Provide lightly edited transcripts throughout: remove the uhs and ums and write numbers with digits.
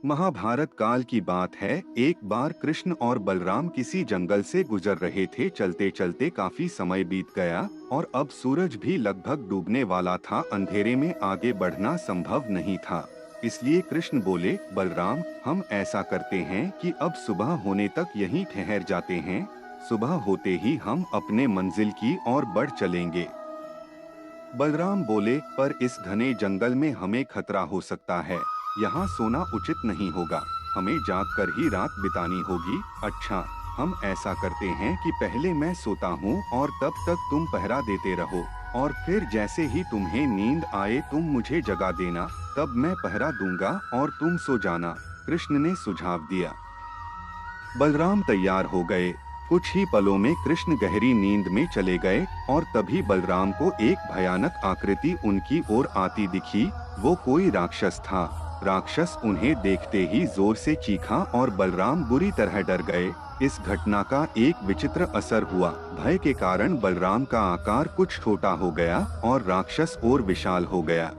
महाभारत काल की बात है। एक बार कृष्ण और बलराम किसी जंगल से गुजर रहे थे। चलते चलते काफी समय बीत गया और अब सूरज भी लगभग डूबने वाला था। अंधेरे में आगे बढ़ना संभव नहीं था। इसलिए कृष्ण बोले, बलराम, हम ऐसा करते हैं कि अब सुबह होने तक यहीं ठहर जाते हैं। सुबह होते ही हम अपने मंजिल की ओर बढ़ चलेंगे। बलराम बोले, पर इस घने जंगल में हमें खतरा हो सकता है। यहाँ सोना उचित नहीं होगा। हमें जागकर ही रात बितानी होगी। अच्छा, हम ऐसा करते हैं कि पहले मैं सोता हूँ और तब तक तुम पहरा देते रहो, और फिर जैसे ही तुम्हें नींद आए तुम मुझे जगा देना। तब मैं पहरा दूंगा और तुम सो जाना। कृष्ण ने सुझाव दिया। बलराम तैयार हो गए। कुछ ही पलों में कृष्ण गहरी नींद में चले गए और तभी बलराम को एक भयानक आकृति उनकी ओर आती दिखी। वो कोई राक्षस था। राक्षस उन्हें देखते ही जोर से चीखा और बलराम बुरी तरह डर गए। इस घटना का एक विचित्र असर हुआ। भय के कारण बलराम का आकार कुछ छोटा हो गया और राक्षस और विशाल हो गया।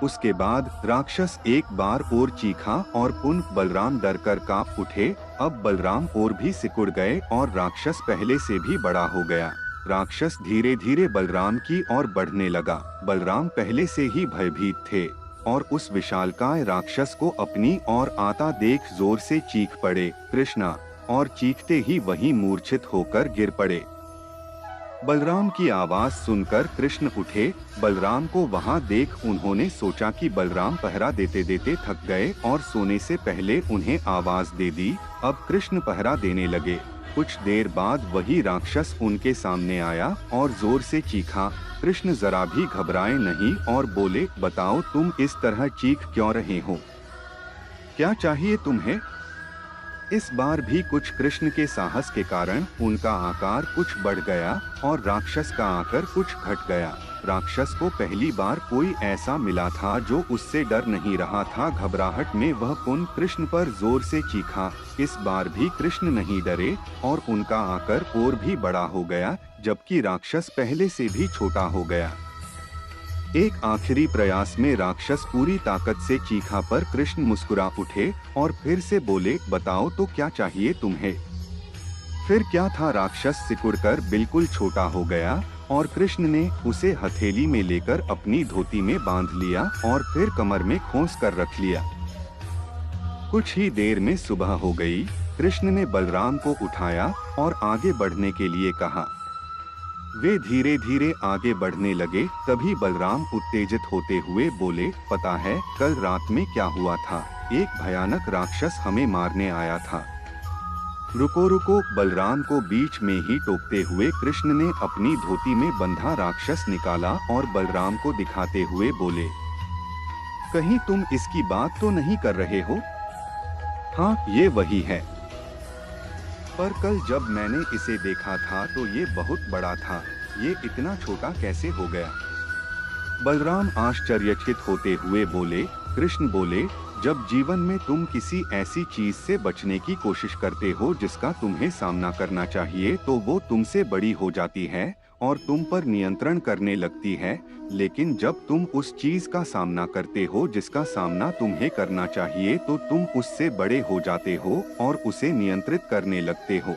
उसके बाद राक्षस एक बार और चीखा और पुनः बलराम डरकर कांप उठे। अब बलराम और भी सिकुड़ गए और राक्षस पहले से भी बड़ा हो गया। राक्षस धीरे धीरे बलराम की ओर बढ़ने लगा। बलराम पहले से ही भयभीत थे और उस विशालकाय राक्षस को अपनी ओर आता देख जोर से चीख पड़े, कृष्णा, और चीखते ही वहीं मूर्छित होकर गिर पड़े। बलराम की आवाज सुनकर कृष्ण उठे। बलराम को वहां देख उन्होंने सोचा कि बलराम पहरा देते देते थक गए और सोने से पहले उन्हें आवाज दे दी। अब कृष्ण पहरा देने लगे। कुछ देर बाद वही राक्षस उनके सामने आया और जोर से चीखा। कृष्ण जरा भी घबराए नहीं और बोले, बताओ, तुम इस तरह चीख क्यों रहे हो? क्या चाहिए तुम्हें? इस बार भी कुछ कृष्ण के साहस के कारण उनका आकार कुछ बढ़ गया और राक्षस का आकार कुछ घट गया। राक्षस को पहली बार कोई ऐसा मिला था जो उससे डर नहीं रहा था। घबराहट में वह पुनः कृष्ण पर जोर से चीखा। इस बार भी कृष्ण नहीं डरे और उनका आकार और भी बड़ा हो गया, जबकि राक्षस पहले से भी छोटा हो गया। एक आखिरी प्रयास में राक्षस पूरी ताकत से चीखा पर कृष्ण मुस्कुरा उठे और फिर से बोले, बताओ तो क्या चाहिए तुम्हें? फिर क्या था, राक्षस सिकुड़कर बिल्कुल छोटा हो गया और कृष्ण ने उसे हथेली में लेकर अपनी धोती में बांध लिया और फिर कमर में खोस कर रख लिया। कुछ ही देर में सुबह हो गई। कृष्ण ने बलराम को उठाया और आगे बढ़ने के लिए कहा। वे धीरे धीरे आगे बढ़ने लगे। तभी बलराम उत्तेजित होते हुए बोले, पता है कल रात में क्या हुआ था? एक भयानक राक्षस हमें मारने आया था। रुको रुको, बलराम को बीच में ही टोकते हुए कृष्ण ने अपनी धोती में बंधा राक्षस निकाला और बलराम को दिखाते हुए बोले, कहीं तुम इसकी बात तो नहीं कर रहे हो? हाँ, ये वही है। पर कल जब मैंने इसे देखा था तो ये बहुत बड़ा था। ये इतना छोटा कैसे हो गया? बलराम आश्चर्यचकित होते हुए बोले। कृष्ण बोले, जब जीवन में तुम किसी ऐसी चीज से बचने की कोशिश करते हो जिसका तुम्हें सामना करना चाहिए, तो वो तुमसे बड़ी हो जाती है और तुम पर नियंत्रण करने लगती है। लेकिन जब तुम उस चीज का सामना करते हो जिसका सामना तुम्हें करना चाहिए, तो तुम उससे बड़े हो जाते हो और उसे नियंत्रित करने लगते हो।